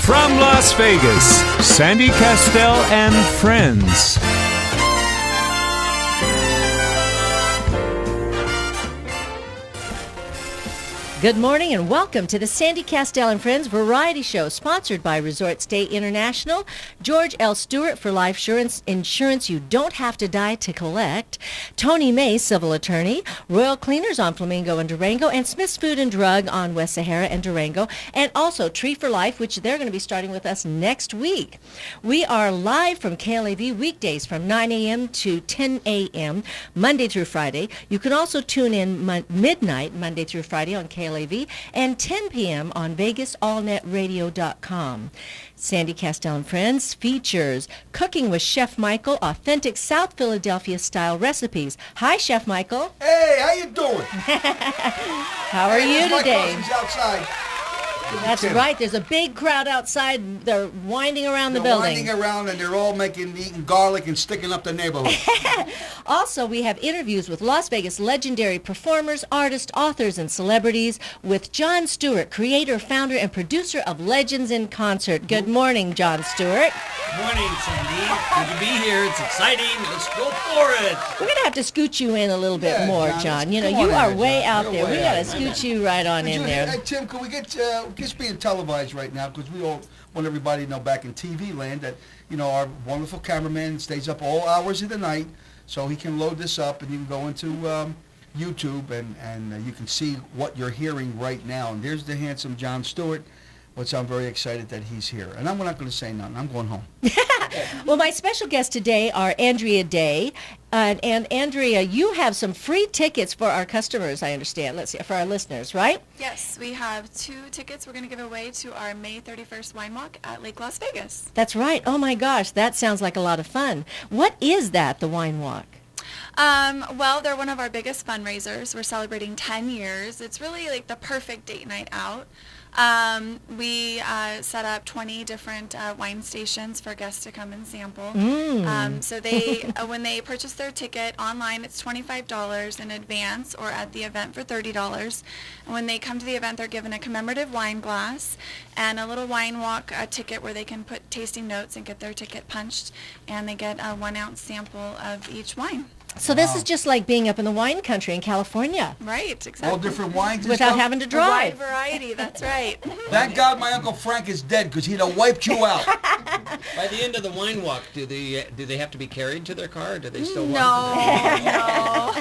From Las Vegas, Sandy Kastel and friends. Good morning and welcome to the Sandy Kastel and Friends Variety Show, sponsored by Resort Stay International, George L. Stewart for life insurance you don't have to die to collect, Tony May, civil attorney, Royal Cleaners on Flamingo and Durango, and Smith's Food and Drug on West Sahara and Durango, and also Tree for Life, which they're going to be starting with us next week. We are live from KLAV weekdays from 9 a.m. to 10 a.m., Monday through Friday. You can also tune in midnight, Monday through Friday on KLAV, and 10 p.m. on VegasAllNetRadio.com. Sandy Kastel and Friends features Cooking with Chef Michael, authentic South Philadelphia style recipes. Hi, Chef Michael. Hey, how you doing? How are you today? My cousin's outside. That's right. There's a big crowd outside. They're winding around the building. They're winding around, and they're all eating garlic and sticking up the neighborhood. Also, we have interviews with Las Vegas legendary performers, artists, authors, and celebrities with Jon Stewart, creator, founder, and producer of Legends in Concert. Good morning, Jon Stewart. Good morning, Sandy. Good to be here. It's exciting. Let's go for it. We're going to have to scoot you in a little bit more, John. You know, come you on are in, way John. out You're there. way We got to out scoot you right on in there. Hey, Tim, can we get this being televised right now, because we all want everybody to know back in TV land that, you know, our wonderful cameraman stays up all hours of the night, so he can load this up and you can go into YouTube and you can see what you're hearing right now. And there's the handsome Jon Stewart, which I'm very excited that he's here. And I'm not going to say nothing. I'm going home. Well, my special guests today are Andrea Day. And Andrea, you have some free tickets for our customers, I understand. Let's see, for our listeners, right? Yes, we have 2 tickets we're going to give away to our May 31st wine walk at Lake Las Vegas. That's right. Oh, my gosh, that sounds like a lot of fun. What is that, the wine walk? Well, they're one of our biggest fundraisers. We're celebrating 10 years. It's really like the perfect date night out. We set up 20 different wine stations for guests to come and sample. So they, when they purchase their ticket online, it's $25 in advance, or at the event for $30. And when they come to the event, they're given a commemorative wine glass and a little wine walk ticket where they can put tasting notes and get their ticket punched, and they get a 1-ounce sample of each wine. So this is just like being up in the wine country in California. Right, exactly. All different wines and Without stuff? having to A drive. wide variety, that's right. Thank God my Uncle Frank is dead, because he'd have wiped you out. By the end of the wine walk, do they have to be carried to their car, or do they still No, walk? no.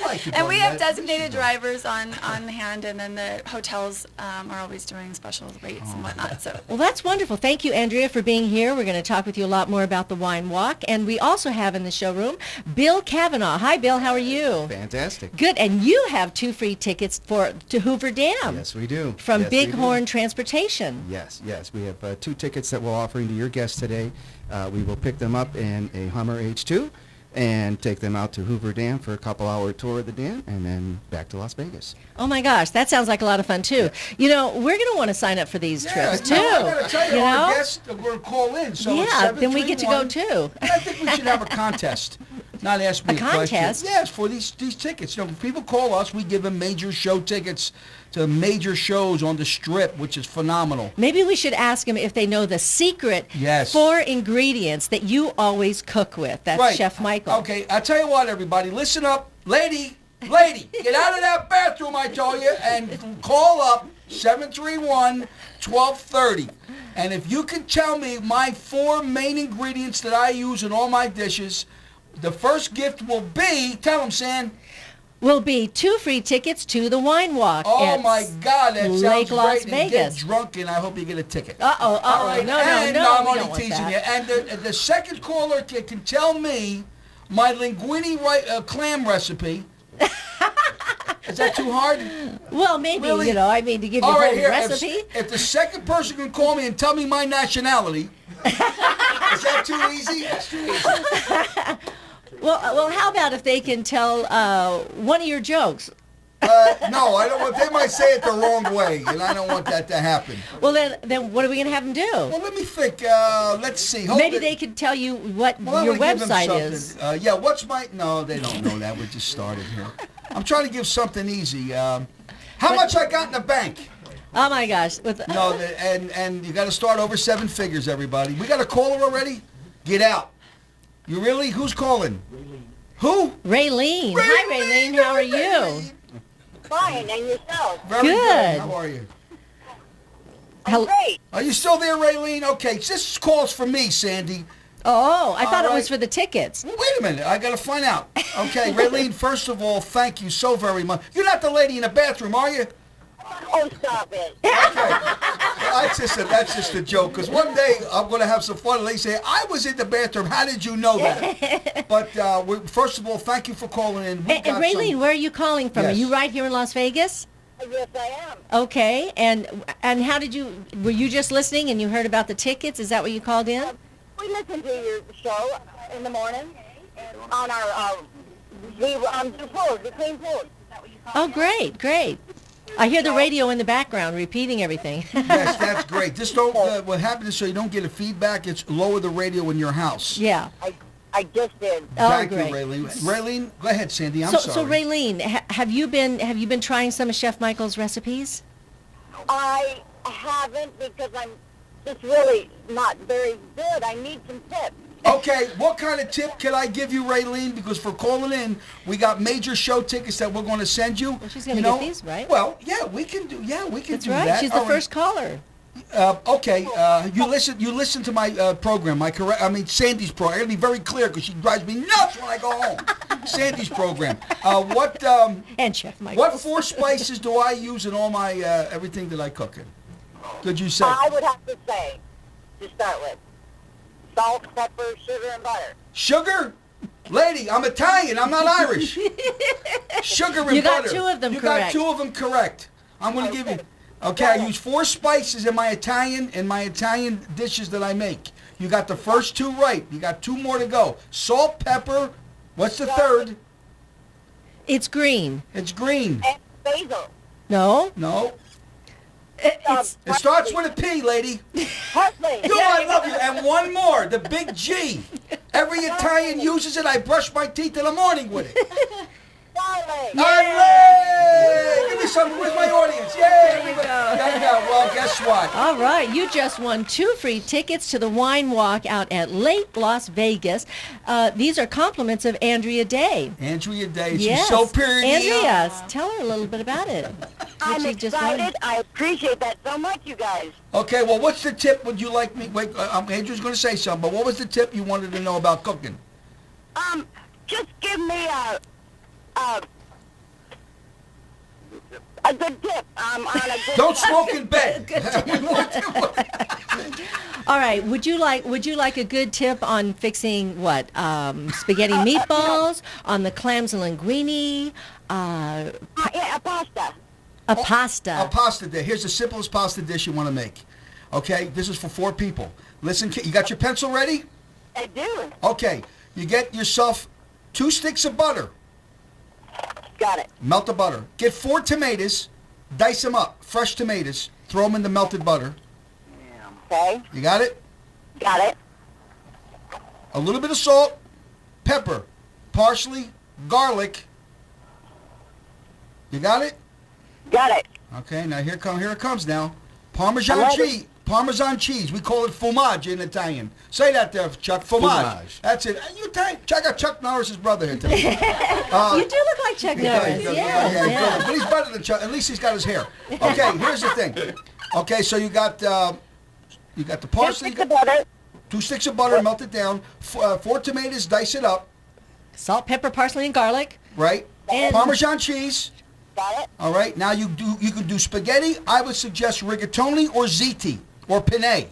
Like you And we done have that. designated drivers on hand, and then the hotels are always doing special rates and whatnot. So Well, that's wonderful. Thank you, Andrea, for being here. We're going to talk with you a lot more about the wine walk. And we also have in the showroom Bill Kavanaugh. Hi, Bill. How are you? Fantastic. Good. And you have 2 free tickets to Hoover Dam. Yes, we do. From Yes, we do. Bighorn Transportation. Yes. We have 2 tickets that we're offering to your guests today. We will pick them up in a Hummer H2 and take them out to Hoover Dam for a couple-hour tour of the dam, and then back to Las Vegas. Oh, my gosh. That sounds like a lot of fun, too. You know, we're going to want to sign up for these trips, too. I got to tell you, You our know? guests are going to call in. So it's Yeah, then we get to go, 731. too. I think we should have a contest. Not ask me A a question. contest? Yes, for these tickets. You know, when people call us, we give them major show tickets to major shows on the Strip, which is phenomenal. Maybe we should ask them if they know the secret Yes. 4 ingredients that you always cook with. That's Right. Chef Michael. Okay, I'll tell you what, everybody. Listen up. Lady, get out of that bathroom, I told you, and call up 731-1230. And if you can tell me my 4 main ingredients that I use in all my dishes, the first gift will be, tell them, Sam. Will be 2 free tickets to the wine walk. Oh, at my God, that sounds Lake great. Las And Vegas. get drunk, and I hope you get a ticket. Uh-oh. All right. No, and I'm we only don't want teasing that. you. And the second caller can tell me my linguine clam recipe. Is that too hard? Well, maybe, Really? you know, I mean, to give you All a right, whole here. recipe. If the second person can call me and tell me my nationality, is that too easy? That's too easy. Well, how about if they can tell one of your jokes? No, I don't want. They might say it the wrong way, and I don't want that to happen. Well, then what are we going to have them do? Well, let me think. Let's see. Hold Maybe it. they could tell you what Well, your I'm gonna give them website is. something. Yeah, what's my... No, they don't know that. We just started here. I'm trying to give something easy. How much I got in the bank? Oh my gosh. No, and you got to start over 7 figures, everybody. We got a caller already? Get out. You really? Who's calling? Who? Raylene. Hi, Raylene. How are you? Fine, and yourself? Very Good. How are you? Great. Are you still there, Raylene? Okay, this call's for me, Sandy. Oh, I thought it All was right. for the tickets. Well, wait a minute. I got to find out. Okay, Raylene, first of all, thank you so very much. You're not the lady in the bathroom, are you? Oh, stop it. Okay. Well, that's just a joke, because one day I'm going to have some fun and they say, I was in the bathroom. How did you know that? But first of all, thank you for calling in. And Raylene, where are you calling from? Yes. Are you right here in Las Vegas? Yes, I am. Okay. And how did you, were you just listening and you heard about the tickets? Is that what you called in? We listen to your show in the morning on our do food, between food. Oh, great, great. I hear the radio in the background repeating everything. Yes, that's great. Just don't, what happens is so you don't get a feedback, it's lower the radio in your house. Yeah. I just did. Oh, Thank great. you, Raylene. Raylene, go ahead, Sandy. I'm So sorry. Raylene, have you been trying some of Chef Michael's recipes? I haven't because I'm just really not very good. I need some tips. Okay, what kind of tip can I give you, Raylene? Because for calling in, we got major show tickets that we're going to send you. Well, she's gonna get these, right? Well, yeah, we can do. Yeah, we can That's do right. that. She's the All right. first caller. Okay, you listen to my program. Sandy's program. I got to be very clear because she drives me nuts when I go home. Sandy's program. And Chef Michael. What 4 spices do I use in all my everything that I cook in? Could you say? I would have to say, to start with, salt, pepper, sugar, and butter. Sugar? Lady, I'm Italian. I'm not Irish. Sugar and You got butter. 2 of them You correct. got 2 of them correct. I'm going to give you. Okay, I use 4 spices in my Italian dishes that I make. You got the first 2 right. You got 2 more to go. Salt, pepper. What's the third? It's green. It's green. And basil. No? No. It's, It starts with a P, lady. Parsley. You, I love you. And one more, the big G. Every Italian uses it. I brush my teeth in the morning with it. Garlic. Yay! Give me some. Where's my audience? Yay! There we go. Well, guess what? all right. You just won 2 free tickets to the Wine Walk out at Lake Las Vegas. These are compliments of Andrea Day. Andrea Day. She's Yes. so pretty. Andrea, tell her a little bit about it. I'm What you just won. excited. I appreciate that so much, you guys. Okay, well, what's the tip would you like me... Wait, Andrew's going to say something, but what was the tip you wanted to know about cooking? Just give me a good tip. On a good Don't smoke in bed. All right. Would you like a good tip on fixing what? Spaghetti meatballs, on the clams and linguine, yeah, a pasta. a pasta. A pasta dish. Here's the simplest pasta dish you want to make. Okay, this is for 4 people. Listen, you got your pencil ready? I do. Okay, you get yourself 2 sticks of butter. Got it. Melt the butter. Get 4 tomatoes, dice them up, fresh tomatoes, throw them in the melted butter. Okay. You got it? Got it. A little bit of salt, pepper, parsley, garlic. You got it? Got it. Okay, now here it comes now. Parmesan I'm ready. cheese. Parmesan cheese. We call it fromage in Italian. Say that there, Chuck. Fromage. That's it. You Italian. I got Chuck Norris's brother here today. You do look like Chuck Norris. Yeah. But he's better than Chuck. At least he's got his hair. Okay, here's the thing. Okay, so you got the parsley. Stick the butter. 2 sticks of butter, melt it down. 4 tomatoes, dice it up. Salt, pepper, parsley, and garlic. Right. And- Parmesan cheese. Got it. All right. Now you can do spaghetti. I would suggest rigatoni or ziti or penne.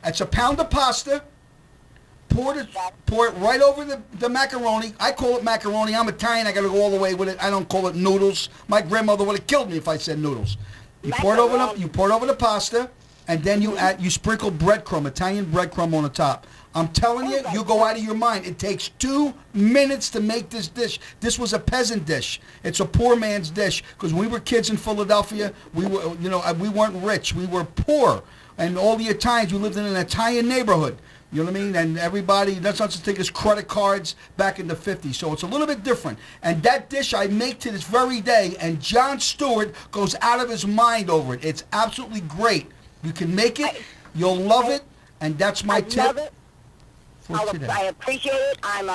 That's a pound of pasta. Pour it right over the macaroni. I call it macaroni. I'm Italian. I got to go all the way with it. I don't call it noodles. My grandmother would have killed me if I said noodles. You pour it over the pasta, and then you sprinkle breadcrumb, Italian breadcrumb on the top. I'm telling you, you go out of your mind. It takes 2 minutes to make this dish. This was a peasant dish. It's a poor man's dish because when we were kids in Philadelphia, we weren't rich. We were poor, and all the Italians. We lived in an Italian neighborhood. You know what I mean? And everybody, that's not such thing as credit cards back in the 50s. So it's a little bit different. And that dish I make to this very day, and Jon Stewart goes out of his mind over it. It's absolutely great. You can make it. You'll love it. And that's my tip. I love it. For today. I appreciate it. I'm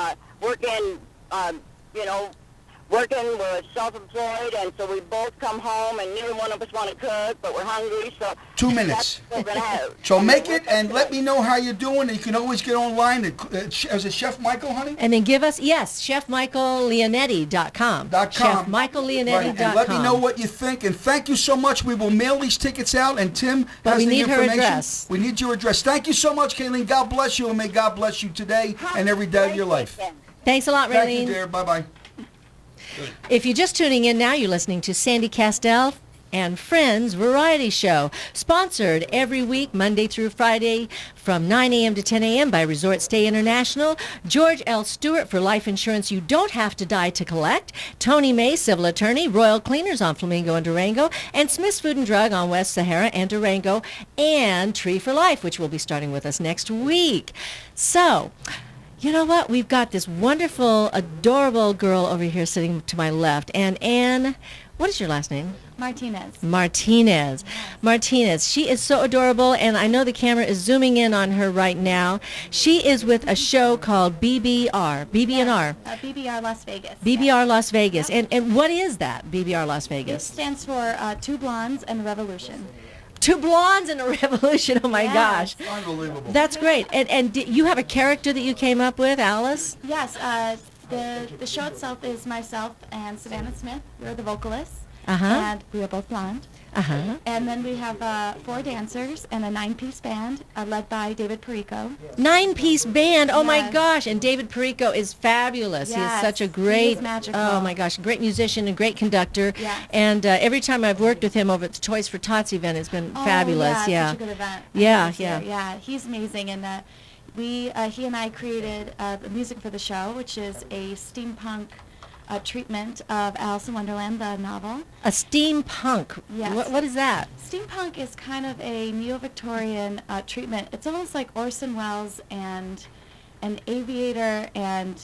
working, we're self-employed, and so we both come home, and neither one of us want to cook, but we're hungry, so 2 minutes. that's what we're gonna have. So make it and let me know how you're doing. You can always get online. Is it Chef Michael, honey? And then give us, yes, chefmichaelleonetti.com. Chefmichaelleonetti.com. Right, and let me know what you think. And thank you so much. We will mail these tickets out, and Tim But has we the need her information. address. We need your address. Thank you so much, Kayleen. God bless you, and may God bless you today and every day of your life. Thanks a lot, Thank you, Raylene. dear. Bye-bye. If you're just tuning in now, you're listening to Sandy Kastel and Friends Variety Show, sponsored every week, Monday through Friday, from 9 a.m. to 10 a.m. by Resort Stay International, George L. Stewart for life insurance you don't have to die to collect, Tony May, civil attorney, Royal Cleaners on Flamingo and Durango, and Smith's Food and Drug on West Sahara and Durango, and Tree for Life, which will be starting with us next week. So, you know what? We've got this wonderful, adorable girl over here sitting to my left. And Anne, what is your last name? Martinez. Martinez. Martinez. She is so adorable, and I know the camera is zooming in on her right now. She is with a show called BBR. BB&R. BBR Las Vegas. BBR Las Vegas. And what is that, BBR Las It Vegas? stands for Two Blondes and a Revolution. Two blondes and a revolution. Oh, my Yes. gosh. Unbelievable. That's great. And you have a character that you came up with, Alice? Yes, the show itself is myself and Savannah Smith. We're the vocalists. Uh-huh. And we are both blonde. Uh-huh. And then we have 4 dancers and a 9-piece band led by David Perico. 9-piece band. Oh, my Yes. gosh. And David Perico is fabulous. He is Yes, such a he great, is magical. oh, my gosh, great musician and great conductor. Yes. And every time I've worked with him over at the Toys for Tots event, it's been fabulous. Oh, Yeah. such a good event. Yeah, This yeah. year. Yeah, he's amazing. And he and I created the music for the show, which is a steampunk treatment of Alice in Wonderland, the novel. A steampunk. Yes. What is that? Steampunk is kind of a neo-Victorian treatment. It's almost like Orson Welles and an aviator and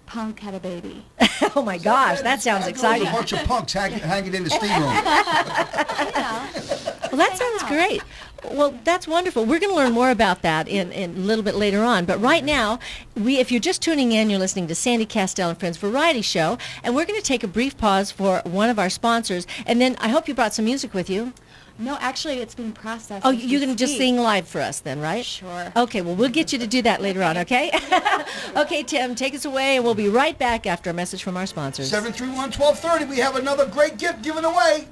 punk had a baby. Oh, my gosh. That sounds exciting. A bunch of punks hanging in the steam room. Well, that sounds great. Well, that's wonderful. We're going to learn more about that in a little bit later on. But right now, if you're just tuning in, you're listening to Sandy Kastel and Friends Variety Show, and we're going to take a brief pause for one of our sponsors. And then I hope you brought some music with you. No, actually, it's being processed. Oh, as you're we going to just speak. sing live for us then, right? Sure. Okay, well, we'll get you to do that later on, okay? Okay, Tim, take us away, and we'll be right back after a message from our sponsors. 731-1230. We have another great gift given away.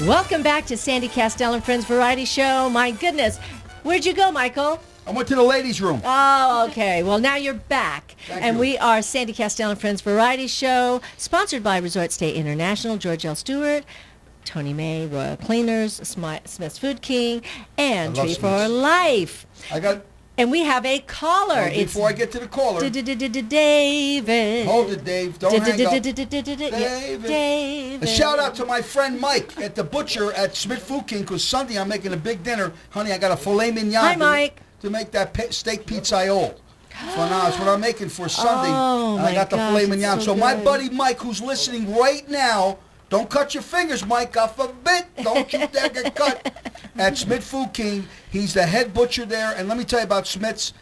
Welcome back to Sandy Kastel and Friends Variety Show. My goodness, where'd you go, Michael? I went to the ladies' room. Oh, okay. Well, now you're back. Thank and you. we are Sandy Kastel and Friends Variety Show, sponsored by Resort Stay International, George L. Stewart, Tony May, Royal Cleaners, Smith's Food King, and I love Tree for Smith's. Life. I got. And we have a caller. Before I get to the caller, David. hold it, Dave. Don't hang up. David. A shout out to my friend Mike at the butcher at Smith Food King, because Sunday I'm making a big dinner. Honey, I got a filet mignon. Hi, Mike. To make that steak pizzaiole. So now that's what I'm making for Sunday. Oh, And I my got the gosh, filet it's mignon. so So my good. buddy Mike, who's listening right now, don't cut your fingers, Mike. God forbid. Don't you dare get cut. At Smith Food King, he's the head butcher there. And let me tell you about Smith's.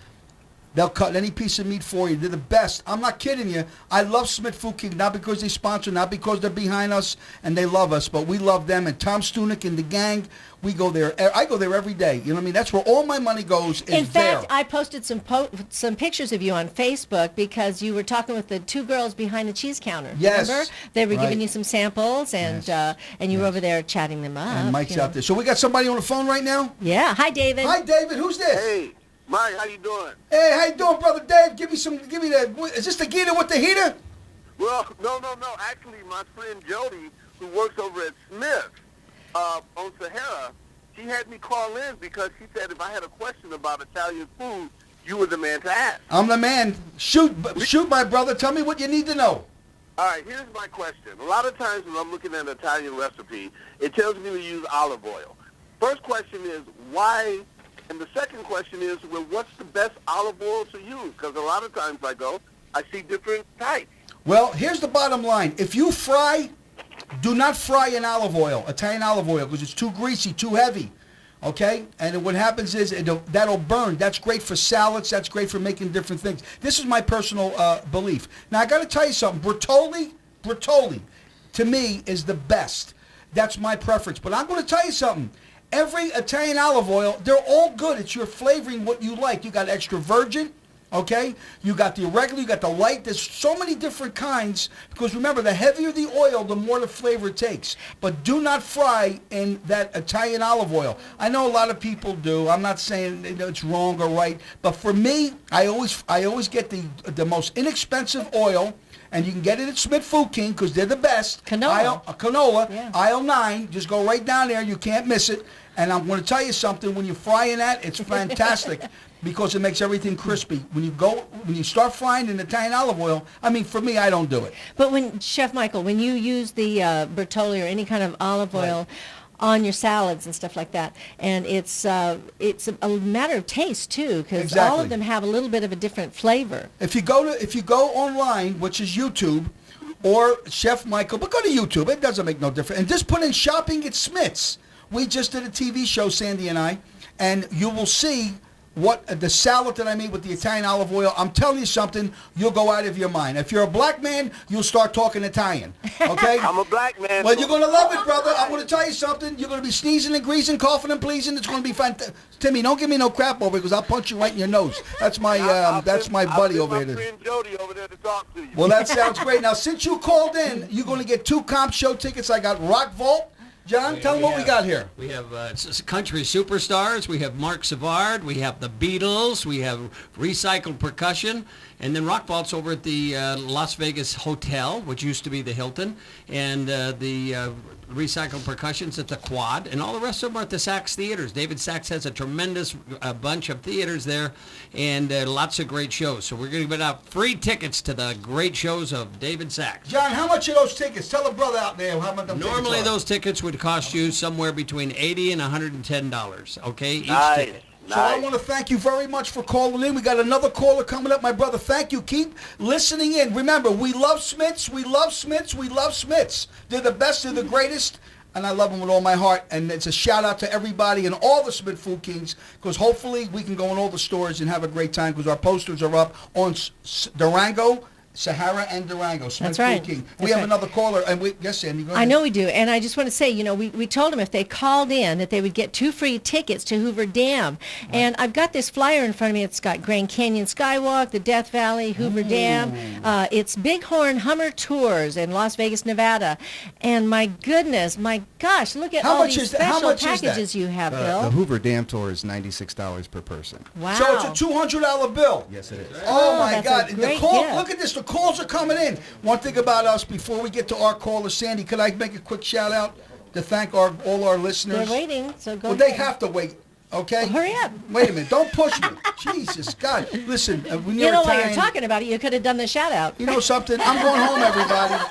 They'll cut any piece of meat for you. They're the best. I'm not kidding you. I love Smith Food King, not because they sponsor, not because they're behind us and they love us, but we love them. And Tom Stunick and the gang, we go there. I go there every day. You know what I mean? That's where all my money goes is In fact, there. I posted some pictures of you on Facebook because you were talking with the 2 girls behind the cheese counter. Yes, Remember? They were giving right. you some samples, and Yes. and you were over there chatting them up. And Mike's you know. out there. So we got somebody on the phone right now? Yeah. Hi, David. Hi, David. Who's this? Hey, Mike, how you doing? Hey, how you doing, brother Dave? Give me the, is this the Gita with the heater? Well, no. Actually, my friend Jody, who works over at Smith on Sahara, she had me call in because she said if I had a question about Italian food, you were the man to ask. I'm the man. Shoot, my brother. Tell me what you need to know. All right, here's my question. A lot of times when I'm looking at an Italian recipe, it tells me to use olive oil. First question is, why And the second question is, well, what's the best olive oil to use? Because a lot of times I go, I see different types. Well, here's the bottom line. If you fry, do not fry in olive oil, Italian olive oil, because it's too greasy, too heavy. Okay? And what happens is that'll burn. That's great for salads. That's great for making different things. This is my personal belief. Now, I got to tell you something. Bertolli, to me, is the best. That's my preference. But I'm going to tell you something. Every Italian olive oil, they're all good. It's your flavoring, what you like. You got extra virgin. Okay? You got the irregular, you got the light. There's so many different kinds because remember, the heavier the oil, the more the flavor it takes. But do not fry in that Italian olive oil. I know a lot of people do. I'm not saying it's wrong or right. But for me, I always get the most inexpensive oil. And you can get it at Smith Food King because they're the best. Canola, Yeah. aisle 9. Just go right down there. You can't miss it. And I'm going to tell you something. When you're frying that, it's fantastic because it makes everything crispy. When you start frying in Italian olive oil, I mean, for me, I don't do it. But when, Chef Michael, when you use the Bertolli or any kind of olive oil on your salads and stuff like that, and it's a matter of taste too, because all of them have a little bit of a different flavor. If you go online, which is YouTube, or Chef Michael, but go to YouTube. It doesn't make no difference. And just put in shopping at Smith's. We just did a TV show, Sandy and I, and you will see what the salad that I made with the Italian olive oil. I'm telling you something, you'll go out of your mind. If you're a black man, you'll start talking Italian. Okay? I'm a black man. Well, you're going to love it, brother. I'm going to tell you something. You're going to be sneezing and greasing, coughing and pleasing. It's going to be fantastic. Timmy, don't give me no crap over it because I'll punch you right in your nose. That's my buddy over here. My friend Jody over there to talk to you. Well, that sounds great. Now, since you called in, you're going to get 2 comp show tickets. I got Rock Vault. John, tell them what we got here. We have country superstars. We have Mark Savard. We have the Beatles. We have recycled percussion. And then Rock Vault's over at the Las Vegas Hotel, which used to be the Hilton. And the recycled percussion's at the Quad. And all the rest of them are at the Sachs Theaters. David Sachs has a tremendous bunch of theaters there and lots of great shows. So we're going to give out free tickets to the great shows of David Sachs. John, how much are those tickets? Tell a brother out there how much them Normally tickets are. those tickets would cost you somewhere between $80 and $110, okay? Each Nice. ticket. So I want to thank you very much for calling in. We got another caller coming up, my brother. Thank you. Keep listening in. Remember, we love Smiths. We love Smiths. We love Smiths. They're the best. They're the greatest. And I love them with all my heart. And it's a shout out to everybody and all the Smith Food Kings because hopefully we can go in all the stores and have a great time because our posters are up on Durango, Sahara, and Durango. Smith That's right. Food King. That's We have right. another caller. And yes, Sandy, go ahead. I know we do, and I just want to say, we told them if they called in that they would get 2 free tickets to Hoover Dam. And I've got this flyer in front of me. It's got Grand Canyon Skywalk, the Death Valley, Hoover Dam. It's Bighorn Hummer Tours in Las Vegas, Nevada. And my goodness, my gosh, look at How all much these is that? How special much is that? packages you have, The Bill. Hoover Dam tour is $96 per person. Wow. So it's a $200 bill. Yes, it is. Oh, my that's a God. great call, gift. look at this. The calls are coming in. One thing about us, before we get to our caller, Sandy, could I make a quick shout out to thank all our listeners? They're waiting, so go Well, they ahead. have to wait, okay? Well, hurry up. Wait a minute. Don't push me. Jesus, God. Listen, when You you're know, while Italian, you're talking about it, you could have done the shout out. you know something? I'm going home, everybody.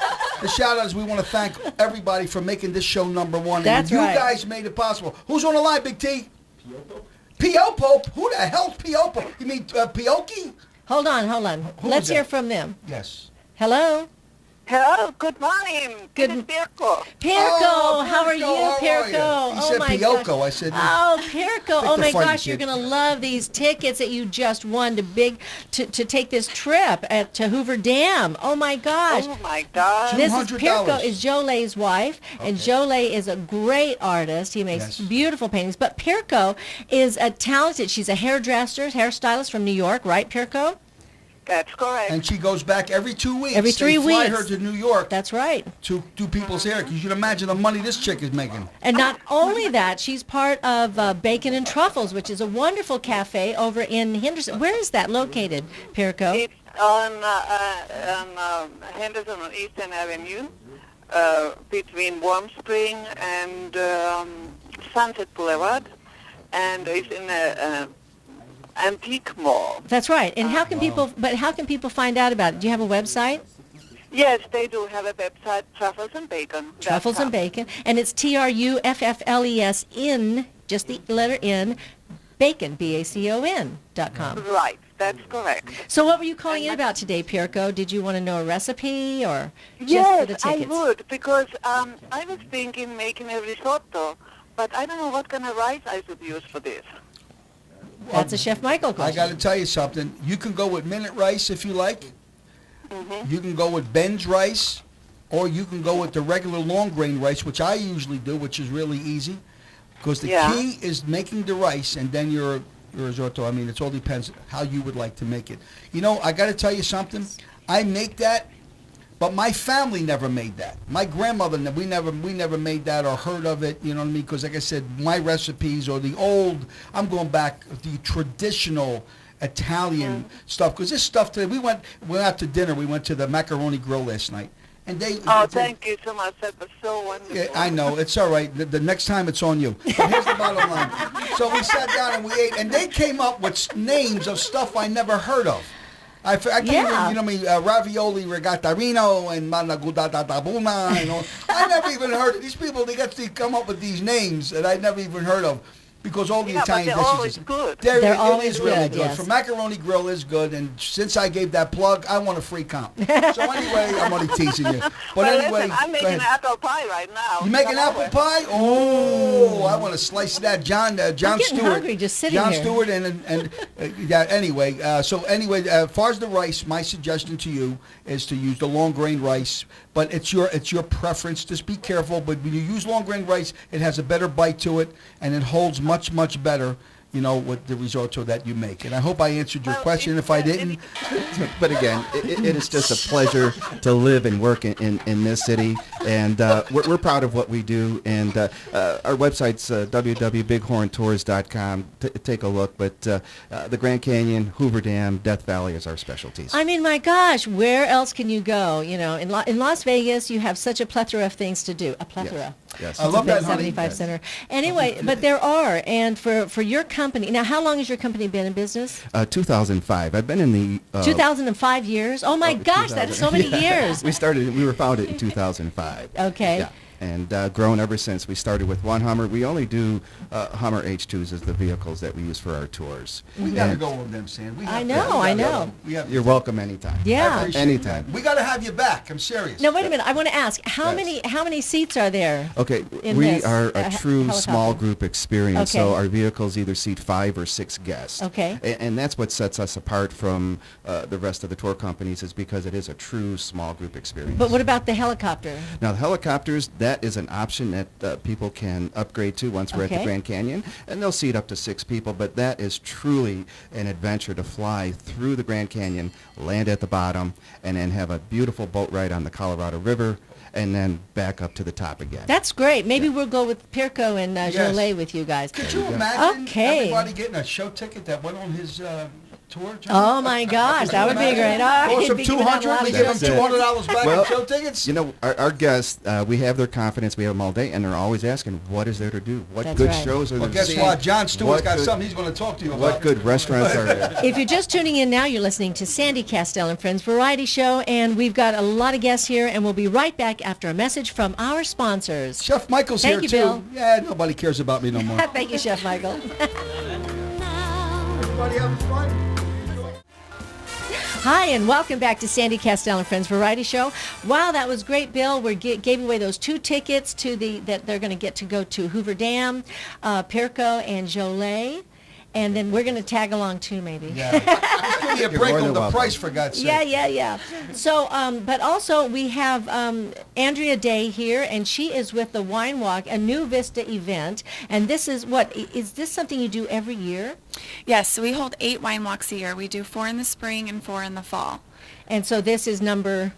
The shout out is we want to thank everybody for making this show number 1. That's and you right. guys made it possible. Who's on the line, Big T? Piopo? Who the hell's Piopo? You mean Pioki? Hold on. Who Let's is hear that? from them. Yes. Hello? Hello, good morning. Good- This is Pirko. Pirko, Oh, how are Pirko, you, how are Pirko? you? He said my Pioco. gosh. I said, Oh, Pirko. Oh the my funny gosh, you're kid. gonna love these tickets that you just won to take this trip to Hoover Dam. Oh my gosh. Oh my God. This is $200. Pirko is Jole's wife, and Jole is a great artist. He makes Yes. beautiful paintings. But Pirko is a talented. She's a hairdresser, hairstylist from New York, right, Pirko? That's correct. and she goes back every 2 weeks. Every 3 They fly weeks. her to New York That's right. to do people's hair. 'Cause you can imagine the money this chick is making. And not only that, she's part of Bacon and Truffles, which is a wonderful cafe over in Henderson. Where is that located, Pirko? It's on Henderson on Eastern Avenue, between Warm Spring and Sunset Boulevard, and it's in a antique mall. That's right. And how can people find out about it? Do you have a website? Yes, they do have a website, Truffles and Bacon. Truffles and Bacon. And it's TRUFFLES in, just the letter N, Bacon, BACON.com. Right, that's correct. So what were you calling in about today, Pirko? Did you want to know a recipe or just Yes, for the tickets? I would, because I was thinking making a risotto, but I don't know what kind of rice I should use for this. That's a Chef Michael I question. got to tell you something. You can go with minute rice if you like. You can go with Ben's rice, or you can go with the regular long grain rice, which I usually do, which is really easy. Because the key is making the rice, and then your risotto. I mean, it all depends how you would like to make it. You know, I got to tell you something. I make that, but my family never made that. My grandmother, we never made that or heard of it. You know what I mean? Because like I said, my recipes or the old. I'm going back the traditional Italian stuff. Because this stuff today, we went out to dinner. We went to the Macaroni Grill last night. And Thank you so much. That was so wonderful. Yeah, I know. It's all right. The next time it's on you. But here's the bottom line. So we sat down and we ate, and they came up with names of stuff I never heard of. I can't even, you know me, ravioli regattarino and managudatatabuna and all. I never even heard of these people. They come up with these names that I never even heard of. Because all the Italian but they're dishes, always good. They're always really good, yes. For Macaroni Grill is good, and since I gave that plug, I want a free comp. So anyway, I'm only teasing you. But anyway, listen, I'm making apple pie right now. you making apple pie? Oh, I want to slice that. John getting Stewart. hungry just sitting John here. Stewart and yeah. Anyway, as far as the rice, my suggestion to you is to use the long grain rice. But it's your preference. Just be careful. But when you use long grain rice, it has a better bite to it, and it holds much better. You know, with the risotto that you make. And I hope I answered your question. If I didn't, But again, it is just a pleasure to live and work in this city, and we're proud of what we do. And our website's www.bighorntours.com. Take a look. But the Grand Canyon, Hoover Dam, Death Valley is our specialties. I mean, my gosh, where else can you go? You know, in Las Vegas, you have such a plethora of things to do. A plethora. Yes. I love that, honey. 75 Center. Anyway, but there are, and for your company, now how long has your company been in business? 2005. I've been in the 2005 years? Oh my gosh, that is so many years. We were founded in 2005. Okay. Yeah. And grown ever since. We started with one Hummer. We only do Hummer H2s as the vehicles that we use for our tours. we got to go with them, Sam. I know. You're welcome anytime. Yeah. Anytime. We got to have you back. I'm serious. Now wait a minute. I want to ask how many seats are there? Okay, in we this, are a true helicopter? small group experience, Okay. so our vehicles either seat 5 or 6 guests. Okay. And that's what sets us apart from the rest of the tour companies, is because it is a true small group experience. But what about the helicopter? Now, the helicopters, that is an option that people can upgrade to once we're at the Okay. Grand Canyon, and they'll seat up to 6 people, but that is truly an adventure to fly through the Grand Canyon, land at the bottom, and then have a beautiful boat ride on the Colorado River, and then back up to the top again. That's great. Maybe we'll go with Pirko and Yes. Jolet with you guys. Could you imagine Okay. everybody getting a show ticket that went on his tour? John? Oh my gosh, that would be great. Oh, Cost he'd them be giving out a lot $200. We of give them gifts. That's it. $200 back Well, in show tickets. You know, our guests, we have their confidence. We have them all day, and they're always asking, what is there to do? What That's good right. shows are there Well, to guess see? what? John Stewart's What got good- something he's going to talk to you about. What good restaurants are there? If you're just tuning in now, you're listening to Sandy Kastel and Friends Variety Show, and we've got a lot of guests here, and we'll be right back after a message from our sponsors. Chef Michael's Thank here you, too. Bill. Yeah, nobody cares about me no more. Thank you, Chef Michael. Everybody having fun? Hi, and welcome back to Sandy Kastel and Friends Variety Show. Wow, that was great, Bill. We gave away those 2 tickets to that they're going to get to go to Hoover Dam, Pirko, and Jolet. And then we're going to tag along too, maybe. Yeah. Just give me a You're break more on than the welcome. price, for God's sake. Yeah. So, but also we have Andrea Day here, and she is with the Wine Walk, a New Vista event. And this is is this something you do every year? Yes, so we hold 8 wine walks a year. We do 4 in the spring and 4 in the fall. And so this is number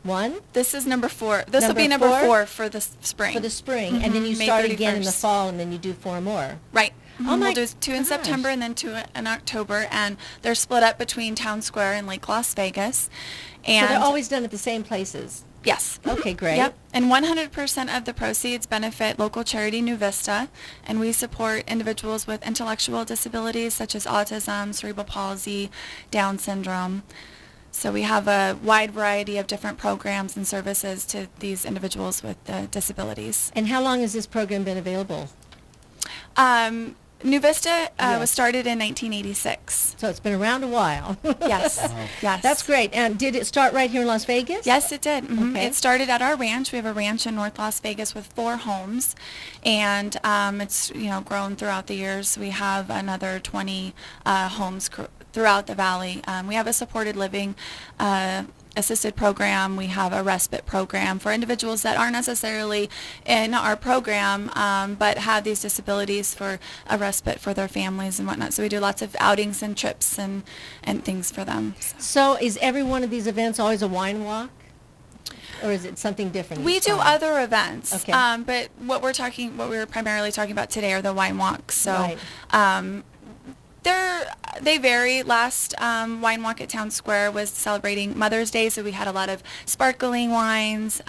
1 This is number 4. This will Number be number 4? 4 for the spring. for the spring, and then you May start again in the 31st. fall, and then you do 4 more. Right. Oh my We'll do 2 in gosh. September and then 2 in October, and they're split up between Town Square and Lake Las Vegas. And So they're always done at the same places. yes. Okay, great. Yep. And 100% of the proceeds benefit local charity New Vista, and we support individuals with intellectual disabilities such as autism, cerebral palsy, Down syndrome. So we have a wide variety of different programs and services to these individuals with disabilities. And how long has this program been available? New Vista was started in 1986. So it's been around a while. Yes, yes. That's great. And did it start right here in Las Vegas? Yes, it did. Okay. It started at our ranch. We have a ranch in North Las Vegas with 4 homes, and it's grown throughout the years. We have another 20 homes throughout the valley. We have a supported living assisted program. We have a respite program for individuals that aren't necessarily in our program, but have these disabilities for a respite for their families and whatnot. So we do lots of outings and trips and things for them. So is every one of these events always a wine walk? Or is it something different? We do other events, Okay. but what we were primarily talking about today are the wine walks. So Right. they vary. Last wine walk at Town Square was celebrating Mother's Day, so we had a lot of sparkling wines.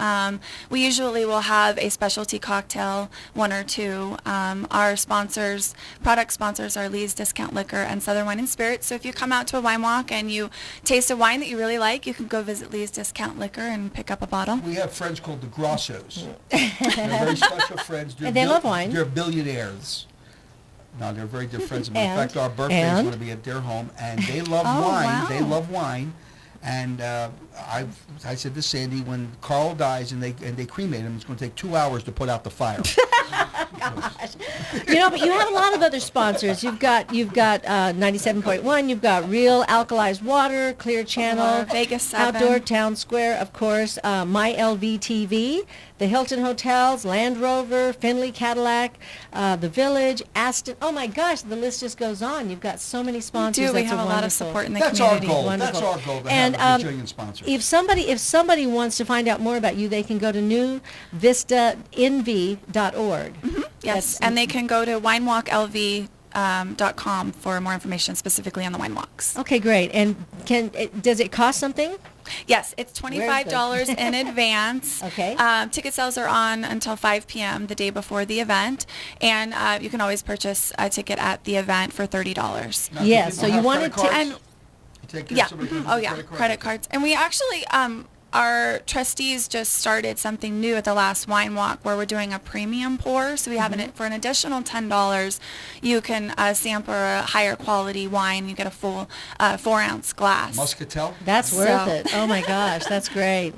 We usually will have a specialty cocktail, 1 or 2. Our product sponsors are Lee's Discount Liquor and Southern Wine and Spirits. So if you come out to a wine walk and you taste a wine that you really like, you can go visit Lee's Discount Liquor and pick up a bottle. We have friends called the Grossos. They're very special friends. And they love wine. They're billionaires. No, they're very dear friends of mine. In And- fact, our birthday is and? going to be at their home, and they love Oh, wine. wow. They love wine, and I said to Sandy, when Carl dies and they cremate him, it's going to take 2 hours to put out the fire. But you have a lot of other sponsors. You've got 97.1. You've got Real Alkalized Water, Clear Channel, Vegas 7. Outdoor Town Square, of course, My LV TV, the Hilton Hotels, Land Rover, Findlay Cadillac, the Village, Aston. Oh my gosh, the list just goes on. You've got so many sponsors. We That's have a lot of wonderful. support in the That's our community. goal. Wonderful. That's our goal to And, have a bajillion sponsors. If somebody wants to find out more about you, they can go to newvistanv.org. Yes, and they can go to winewalklv.com for more information specifically on the wine walks. Okay, great. And does it cost something? Yes, it's $25 in advance. Okay. Ticket sales are on until 5 p.m. the day before the event, and you can always purchase a ticket at the event for $30. Now, do Yes, people so you have wanted credit to- cards? And You take yeah, somebody gives you oh the yeah, credit card? credit cards. And we actually, our trustees just started something new at the last wine walk where we're doing a premium pour. So we have for an additional $10, you can sample a higher quality wine. You get a full 4-ounce glass. Muscatel? That's worth So- it. Oh my gosh, that's great.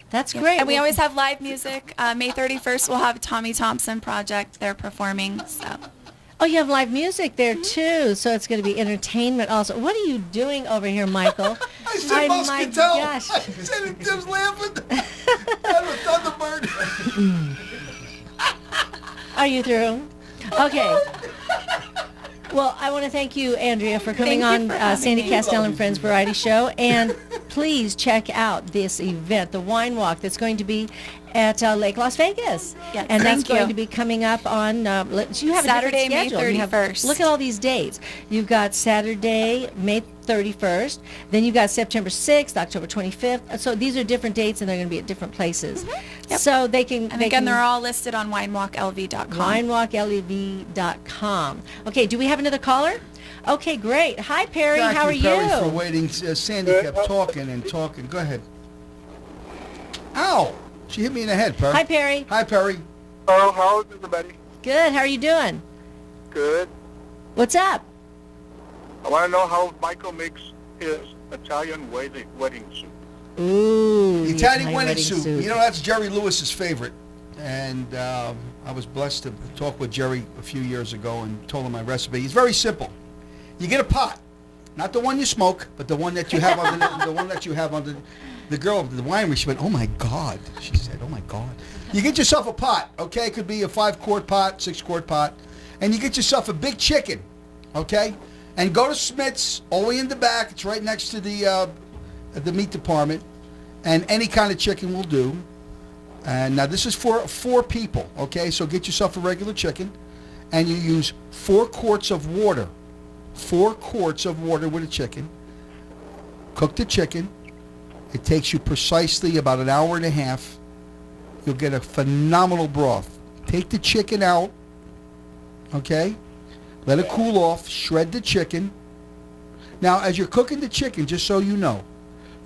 That's great. And we always have live music. May 31st, we'll have Tommy Thompson Project. They're performing. So. Oh, you have live music there too, so it's going to be entertainment also. What are you doing over here, Michael? I said My Muscatel. gosh. I said it. Tim's laughing. I'm a Thunderbird. Are you through? Okay. Well, I want to thank you, Andrea, for coming Thank you on for having Sandy me. Kastel and Friends Variety Show. And please check out this event, the Wine Walk, that's going to be at Lake Las Vegas. Yes, and that's thank going you. to be coming up on, you have a Saturday, different May schedule. You have- 31st. look at all these dates. You've got Saturday, May 31st. Then you've got September 6th, October 25th. So these are different dates, and they're going to be at different places. Yep. So they can... And again, they're all listed on winewalklv.com. winewalklv.com. Okay, do we have another caller? Okay, great. Hi, Perry. Thank How are you, Perry, for you? waiting. Sandy kept talking and talking. Go ahead. Ow! She hit me in the head, Perry. Hi, Perry. Hi, Perry. Oh, how is everybody? Good. How are you doing? Good. What's up? I want to know how Michael makes his Italian wedding soup. Ooh, The Italian wedding soup. You know, that's Jerry Lewis's favorite. And I was blessed to talk with Jerry a few years ago and told him my recipe. It's very simple. You get a pot, not the one you smoke, but the one that you have under the one that you have under. The girl at the winery, she went, "Oh my God!" She said, "Oh my God." You get yourself a pot, okay? It could be a 5-quart pot, 6-quart pot, and you get yourself a big chicken, okay? And go to Smith's, all the way in the back. It's right next to the meat department, and any kind of chicken will do. And now this is for 4 people, okay? So get yourself a regular chicken, and you use 4 quarts of water. 4 quarts of water with a chicken. Cook the chicken. It takes you precisely about an hour and a half. You'll get a phenomenal broth. Take the chicken out, okay? Let it cool off. Shred the chicken. Now, as you're cooking the chicken, just so you know,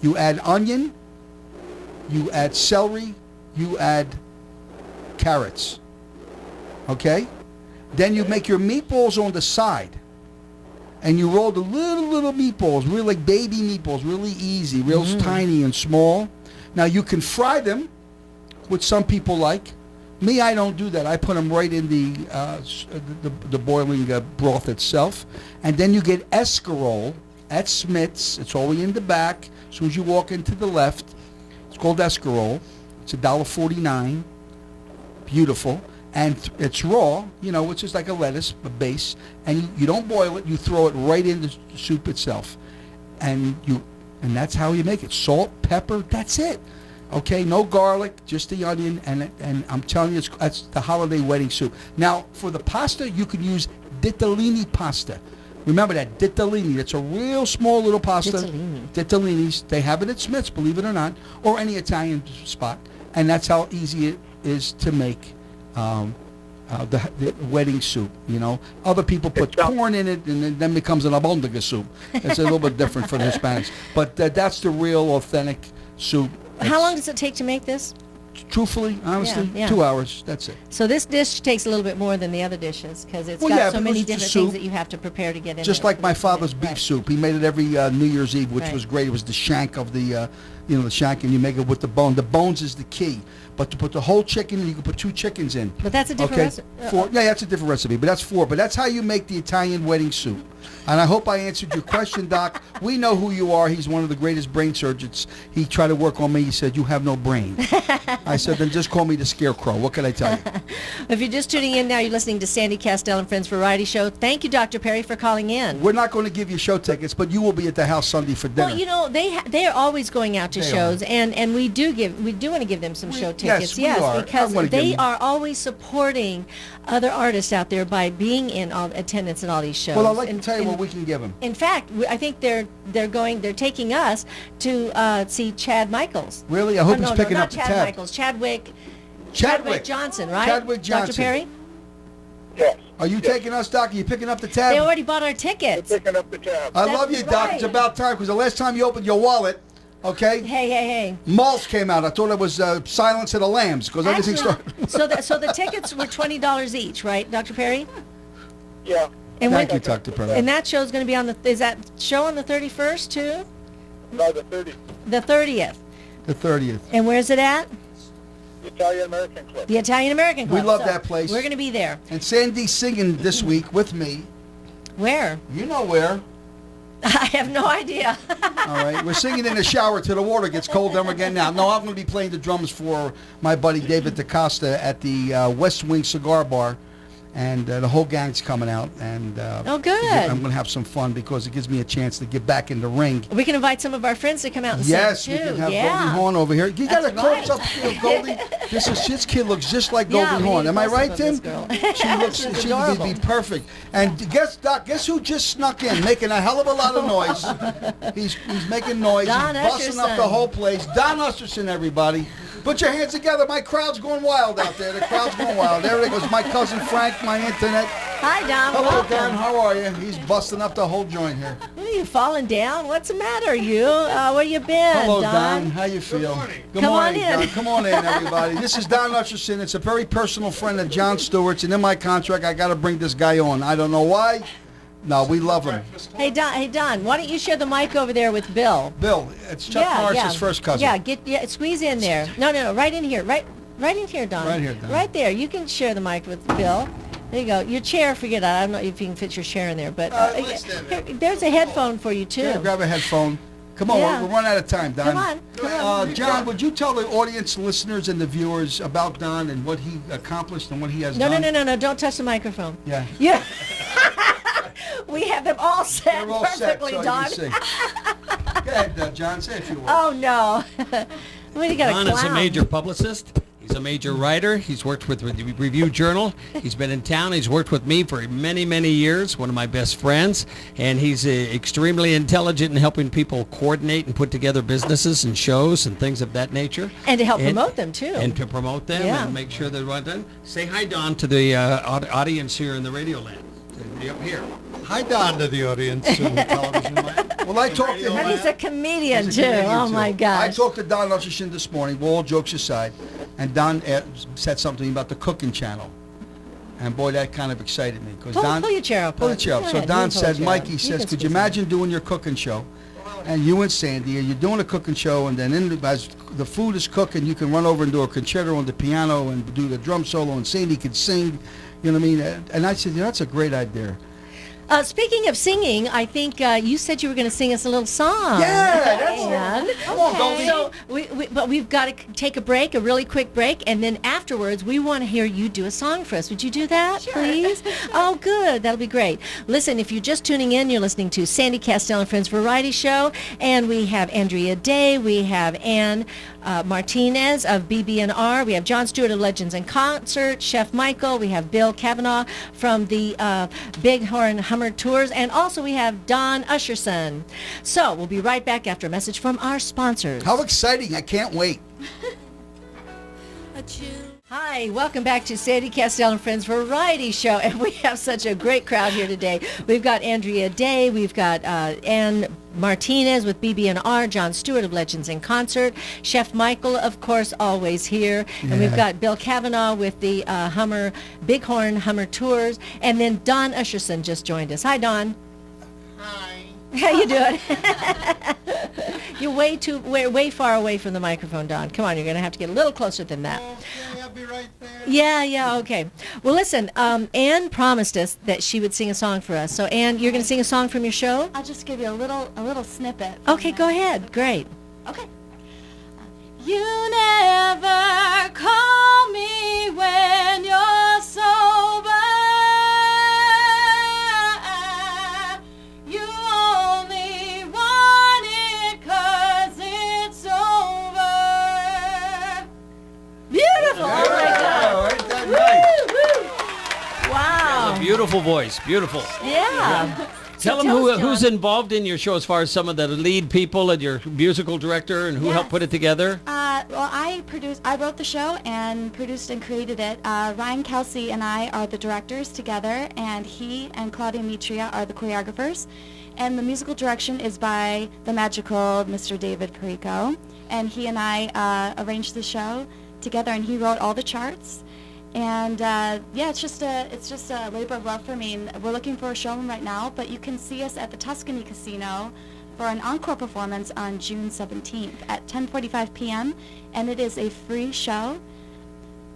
you add onion, you add celery, you add carrots, okay? Then you make your meatballs on the side. And you roll the little meatballs, really like baby meatballs, really easy, real tiny and small. Now you can fry them, which some people like. Me, I don't do that. I put them right in the boiling broth itself. And then you get escarole at Smith's. It's all the way in the back. As soon as you walk into the left, it's called escarole. It's $1.49. Beautiful. And it's raw, which is like a lettuce, a base. And you don't boil it. You throw it right in the soup itself. And that's how you make it. Salt, pepper, that's it. Okay, no garlic, just the onion, and I'm telling you, that's the holiday wedding soup. Now, for the pasta, you can use ditalini pasta. Remember that, ditalini. It's a real small little pasta. Ditalinis. They have it at Smith's, believe it or not, or any Italian spot. And that's how easy it is to make the wedding soup, Other people put corn in it, and then becomes an abondiga soup. It's a little bit different for the Hispanics. But that's the real, authentic soup. How long does it take to make this? Truthfully, honestly, 2 hours. That's it. So this dish takes a little bit more than the other dishes because it's got so many different things that you have to prepare to get in. Just like my father's beef soup. He made it every New Year's Eve, which was great. It was the shank of the shank, and you make it with the bone. The bones is the key. But to put the whole chicken in, you can put 2 chickens in. But that's a different recipe. That's a different recipe. But that's 4. But that's how you make the Italian wedding soup. And I hope I answered your question, Doc. We know who you are. He's one of the greatest brain surgeons. He tried to work on me. He said, you have no brain. I said, then just call me the Scarecrow. What can I tell you? If you're just tuning in now, you're listening to Sandy Kastel and Friends Variety Show. Thank you, Dr. Perry, for calling in. We're not going to give you show tickets, but you will be at the house Sunday for dinner. Well, they are always going out to shows, and we do want to give them some show tickets. Yes, because they are always supporting other artists out there by being in attendance in all these shows. Well, I'd like to tell you what we can give them. In fact, I think they're taking us to see Chad Michaels. Really? I hope he's picking up the tab. Not Chad Michaels, Chadwick Johnson, right? Chadwick Johnson. Dr. Perry? Yes. Are you taking us, Doc? Are you picking up the tab? They already bought our tickets. They're picking up the tab. I love you, Doc. It's about time, because the last time you opened your wallet, okay? Hey. Malls came out. I thought it was Silence of the Lambs, because everything started. so the tickets were $20 each, right, Dr. Perry? Yeah. And Thank you, Dr. Perry. And that show's going to be is that show on the 31st, too? No, the 30th. The 30th. The 30th. And where's it at? The Italian American Club. The Italian American Club. We love that place. We're going to be there. And Sandy's singing this week with me. Where? You know where. I have no idea. All right. We're singing in the shower till the water gets cold. Then we're getting out. No, I'm going to be playing the drums for my buddy David DaCosta at the West Wing Cigar Bar. And the whole gang's coming out, and oh, good! I'm going to have some fun because it gives me a chance to get back in the ring. We can invite some of our friends to come out and yes, sing too. Yes, we can have Goldie Hawn over here. You got a close-up feel, Goldie. This kid looks just like Goldie Hawn. Am I right, Tim? She would be perfect. And guess who just snuck in, making a hell of a lot of noise. He's making noise. Don He's busting up the whole place. Don Usherson, everybody. Put your hands together. My crowd's going wild out there. The crowd's going wild. There it goes. My cousin Frank, my internet. Hi, Don. Hello, welcome. Don. How are you? He's busting up the whole joint here. Are you falling down? What's the matter, you? Where you been, Hello, Don? How you feel? Good Come morning, on in. Don. Come on in, everybody. This is Don Usherson. It's a very personal friend of Jon Stewart's, and in my contract, I got to bring this guy on. I don't know why. No, we love him. Hey, Don. Why don't you share the mic over there with Bill? Bill, it's Chuck Norris's first cousin. Yeah, squeeze in there. No, right in here. Right in here, Don. Right here, Don. Right there. You can share the mic with Bill. There you go. Your chair, forget that. I don't know if you can fit your chair in there, but here, there's a headphone for you, too. Yeah, grab a headphone. Come on, we're running out of time, Don. Come on. John, would you tell the audience, listeners, and the viewers about Don and what he accomplished and what he has done? No. Don't touch the microphone. Yeah. Yeah. We have them all set all perfectly, set, Don. Go ahead, John. Say a few words. Oh, no. You got Don is a major publicist. He's a major writer. He's worked with the Review Journal. He's been in town. He's worked with me for many, many years, one of my best friends. And he's extremely intelligent in helping people coordinate and put together businesses and shows and things of that nature. And to help promote them, too. And to promote them and make sure they're well done. Say hi, Don, to the audience here in the radio land. Up here. Hi, Don, to the audience in television land. Well, I talked to him. And he's a comedian, too. Oh, my gosh. I talked to Don Usherson this morning, all jokes aside, and Don said something about the cooking channel. And boy, that kind of excited me. Because Pull your chair up. Pull the chair up. Go So ahead, Don you pull the said, chair Mike, up. he You says, can could you squeeze imagine doing your cooking show? And you and Sandy, you're doing a cooking show, and then as the food is cooking, you can run over and do a concerto on the piano and do the drum solo, and Sandy could sing. You know what I mean? And I said, that's a great idea. Speaking of singing, I think you said you were going to sing us a little song. Yeah, that's it. Come on, Goldie. So, but we've got to take a break, a really quick break, and then afterwards, we want to hear you do a song for us. Would you do that, please? Oh, good. That'll be great. Listen, if you're just tuning in, you're listening to Sandy Kastel and Friends Variety Show, and we have Andrea Day, we have Ann Martinez of BB&R, we have John Stewart of Legends in Concert, Chef Michael, we have Bill Kavanaugh from the Bighorn Hummer Tours, and also we have Don Usherson. So we'll be right back after a message from our sponsors. How exciting. I can't wait. Hi, welcome back to Sandy Kastel and Friends Variety Show, and we have such a great crowd here today. We've got Andrea Day, we've got Ann Martinez with BB&R, John Stewart of Legends in Concert, Chef Michael, of course, always here, and we've got Bill Kavanaugh with the Bighorn Hummer Tours, and then Don Usherson just joined us. Hi, Don. Hi. How you doing? You're way far away from the microphone, Don. Come on, you're going to have to get a little closer than that. Okay, I'll be right there. Yeah, okay. Well, listen, Ann promised us that she would sing a song for us. So, Ann, you're going to sing a song from your show? I'll just give you a little snippet. Okay, go ahead. Great. Okay. You never call me when you're sober. You only want it 'cause it's over. Beautiful. Oh, my God. Ain't that nice? Wow. A beautiful voice. Beautiful. Yeah. Tell them who's involved in your show as far as some of the lead people and your musical director and who helped put it together. Well, I wrote the show and produced and created it. Ryan Kelsey and I are the directors together, and he and Claudia Mitria are the choreographers. And the musical direction is by the magical Mr. David Perico. And he and I arranged the show together, and he wrote all the charts. And it's just a labor of love for me. And we're looking for a showroom right now, but you can see us at the Tuscany Casino for an encore performance on June 17th at 10:45 p.m. and it is a free show.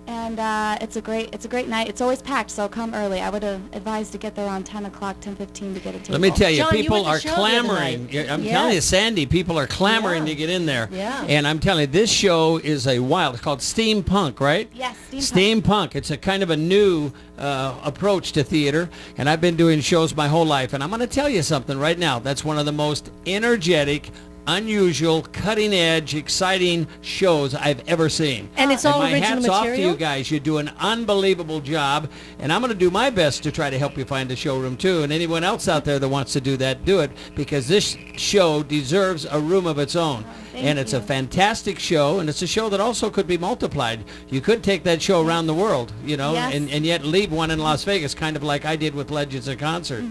And it's a great night. It's always packed, so come early. I would advise to get there around 10 o'clock, 10:15 to get a table. Let me tell you, John, people you are went to show the other clamoring. night. I'm Yes. telling you, Sandy, people are clamoring to get in there. Yeah. And I'm telling you, this show is it's called Steampunk, right? Yes, steampunk. Steampunk. It's a kind of a new approach to theater, and I've been doing shows my whole life. And I'm going to tell you something right now. That's one of the most energetic, unusual, cutting-edge, exciting shows I've ever seen. And it's all my original hat's material? off to you guys. You do an unbelievable job, and I'm going to do my best to try to help you find a showroom too. And anyone else out there that wants to do that, do it, because this show deserves a room of its own. And it's a fantastic show, and it's a show that also could be multiplied. You could take that show around the world, Yes. and yet leave one in Las Vegas, kind of like I did with Legends of Concert.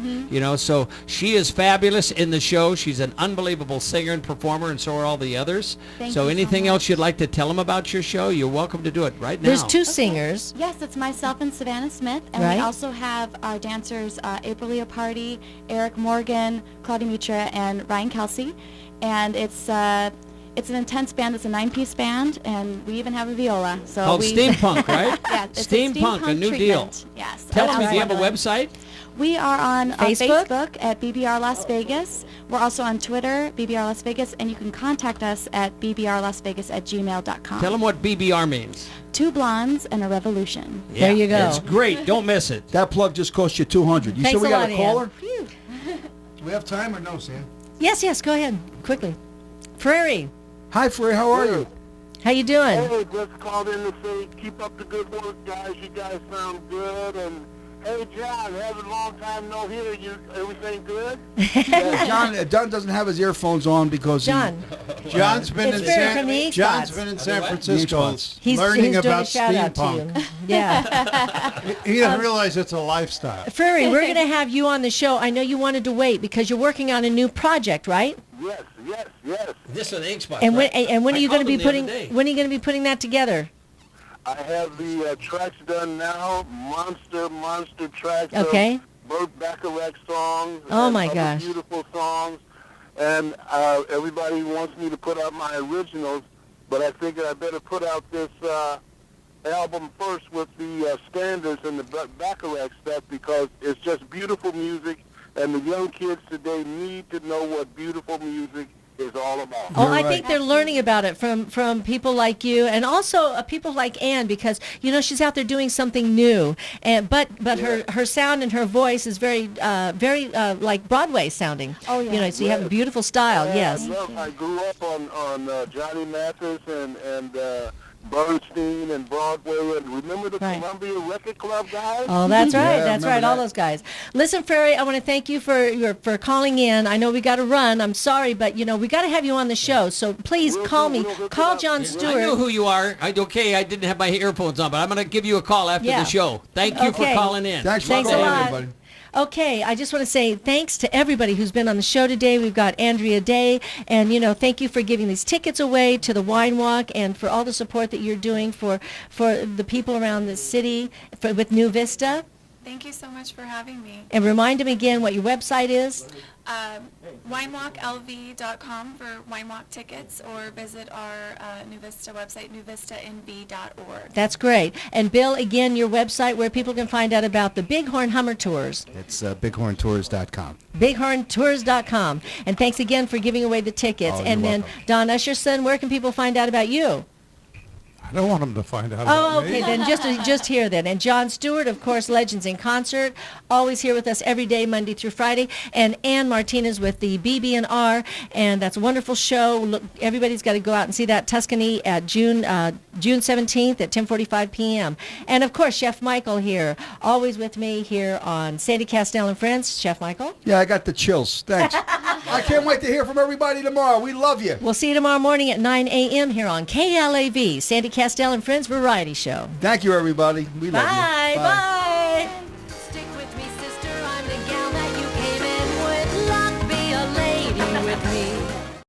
So she is fabulous in the show. She's an unbelievable singer and performer, and so are all the others. Thank So you so anything else much. you'd like to tell them about your show, you're welcome to do it right now. There's two singers. Yes, it's myself and Savannah Smith, and Right. we also have our dancers April Leopardi, Eric Morgan, Claudia Mitra, and Ryan Kelsey. And it's an intense band. It's a 9-piece band, and we even have a viola. So Called Steampunk, right? Yeah, it's Steampunk, a new deal. treatment. Yes. Tell them Alice if you have a Wonderland. website. We are on Facebook? Facebook at BBR Las Vegas. We're also on Twitter, BBR Las Vegas, and you can contact us at bbrlasvegas@gmail.com. Tell them what BBR means. Two Blondes and a Revolution. There you go. It's great. Don't miss it. That plug just cost you $200. You Thanks said we a got lot, a Ann. caller? Do we have time or no, Sam? Yes, go ahead, quickly. Prairie, Hi, Free. How are you? how you doing? Hey, just called in to say keep up the good work, guys. You guys sound good. And hey, John, having a long time no hear. You everything good? John doesn't have his earphones on because Johon, John's been It's in Barry from the Ink John's Spots. been in San Ink Francisco Spots. he's learning doing about a shout out to steampunk. you. Yeah. He doesn't realize it's a lifestyle. Prairie, we're going to have you on the show. I know you wanted to wait because you're working on a new project, right? Yes. This is an ink spot. And right? when are I you going to called be them the other putting day. when are you going to be putting that together? I have the tracks done now. Monster tracks. Okay. Of Burt Bacharach songs. Oh, and my other gosh. Beautiful songs. And everybody wants me to put out my originals, but I figured I better put out this album first with the standards and the Bacharach stuff because it's just beautiful music, and the young kids today need to know what beautiful music is all about. Oh, I You're think they're learning about it from people like you, and also people like Ann, because she's out there doing something new, and but her sound and her voice is very like Broadway sounding. Oh, yeah. So you have a beautiful style. Yeah, Yes. I grew up on Johnny Mathis and Bernstein and Broadway, and remember the Right. Columbia Record Club guys? Oh, that's right. Yeah, That's remember right. All that. those guys. Listen, Ferry, I want to thank you for calling in. I know we got to run. I'm sorry, but we got to have you on the show. So please We'll call do- me. we'll hook it Call up. John I know Stewart. who you are. I didn't have my earphones on, but I'm going to give you a call after Yeah. the show. Thank you for Okay. calling in. Thanks for Thanks a calling, lot. everybody. Okay, I just want to say thanks to everybody who's been on the show today. We've got Andrea Day, and thank you for giving these tickets away to the Wine Walk and for all the support that you're doing for the people around the city with New Vista. Thank you so much for having me. And remind them again what your website is. WineWalkLV.com for Wine Walk tickets, or visit our New Vista website, newvistanv.org. That's great. And Bill, again, your website where people can find out about the Bighorn Hummer Tours. It's bighorntours.com. BighornTours.com. And thanks again for giving away the tickets. Oh, you're And then, welcome. Don Usherson, where can people find out about you? I don't want them to find out Oh, about okay, me. then just here then. And John Stewart, of course, Legends in Concert, always here with us every day, Monday through Friday. And Ann Martinez with the BB&R, and that's a wonderful show. Look, everybody's got to go out and see that Tuscany at June 17th at 10:45 p.m. And of course, Chef Michael here, always with me here on Sandy Kastel and Friends. Chef Michael, Yeah, I got the chills. Thanks. I can't wait to hear from everybody tomorrow. We love you. we'll see you tomorrow morning at 9 a.m. here on KLAV, Sandy Kastel and Friends Variety Show. Thank you, everybody. We love you. Bye. Bye.